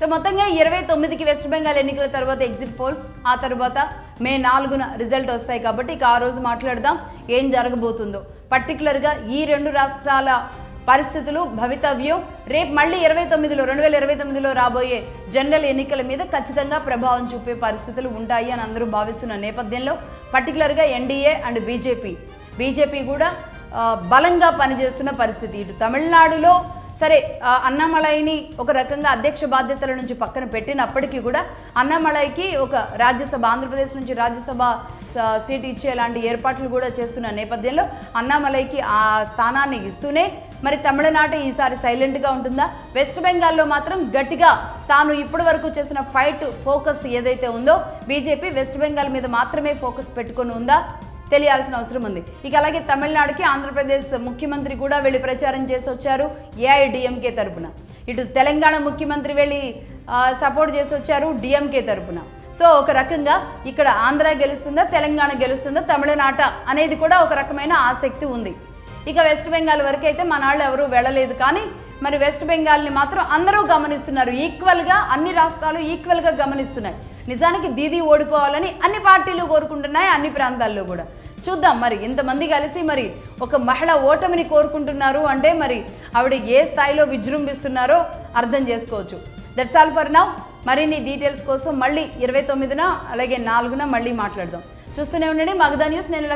So మొత్తంగా 29కి west Bengal ఎన్నికల తర్వాత ఎగ్జిట్ పోల్స్, ఆ తర్వాత మే 4న రిజల్ట్ వస్తాయి కాబట్టి ఇక ఆ రోజు మాట్లాడదాం ఏం జరగబోతుందో. పర్టికులర్గా ఈ రెండు రాష్ట్రాల పరిస్థితులు, భవితవ్యం రేపు మళ్ళీ 2029లో రాబోయే జనరల్ ఎన్నికల మీద ఖచ్చితంగా ప్రభావం చూపే పరిస్థితులు ఉంటాయి అని అందరూ భావిస్తున్న నేపథ్యంలో పర్టికులర్గా ఎన్డీఏ అండ్ బీజేపీ కూడా బలంగా పనిచేస్తున్న పరిస్థితి. ఇటు తమిళనాడులో సరే అన్నామలైని ఒక రకంగా అధ్యక్ష బాధ్యతల నుంచి పక్కన పెట్టినప్పటికీ కూడా అన్నామలైకి ఒక రాజ్యసభ, ఆంధ్రప్రదేశ్ నుంచి రాజ్యసభ సీట్ ఇచ్చేలాంటి ఏర్పాట్లు కూడా చేస్తున్న నేపథ్యంలో అన్నామలైకి ఆ స్థానాన్ని ఇస్తూనే మరి తమిళనాడు ఈసారి సైలెంట్గా ఉంటుందా? వెస్ట్ బెంగాల్లో మాత్రం గట్టిగా తాను ఇప్పటి వరకు చేసిన ఫోకస్ ఏదైతే ఉందో బీజేపీ వెస్ట్ బెంగాల్ మీద మాత్రమే ఫోకస్ పెట్టుకొని ఉందా తెలియాల్సిన అవసరం ఉంది. ఇక అలాగే తమిళనాడుకి ఆంధ్రప్రదేశ్ ముఖ్యమంత్రి కూడా వెళ్ళి ప్రచారం చేసి వచ్చారు ఏఐడిఎంకే తరపున. ఇటు తెలంగాణ ముఖ్యమంత్రి వెళ్ళి సపోర్ట్ చేసి వచ్చారు డిఎంకే తరపున. సో ఒక రకంగా ఇక్కడ ఆంధ్ర గెలుస్తుందా, తెలంగాణ గెలుస్తుందా, తమిళనాట అనేది కూడా ఒక రకమైన ఆసక్తి ఉంది. ఇక వెస్ట్ బెంగాల్ వరకు అయితే మన వాళ్ళు ఎవరూ వెళ్ళలేదు, కానీ మరి వెస్ట్ బెంగాల్ని మాత్రం అందరూ గమనిస్తున్నారు. ఈక్వల్గా అన్ని రాష్ట్రాలు ఈక్వల్గా గమనిస్తున్నాయి. నిజానికి దీదీ ఓడిపోవాలని అన్ని పార్టీలు కోరుకుంటున్నాయి, అన్ని ప్రాంతాల్లో కూడా. చూద్దాం మరి ఇంతమంది కలిసి మరి ఒక మహిళ ఓటమిని కోరుకుంటున్నారు అంటే మరి ఆవిడ ఏ స్థాయిలో విజృంభిస్తున్నారో అర్థం చేసుకోవచ్చు. That's all for now. మరిన్ని డీటెయిల్స్ కోసం మళ్ళీ 29న అలాగే 4న మళ్ళీ మాట్లాడదాం. చూస్తూనే ఉండండి మగధా న్యూస్. నేను లక్ష్మి.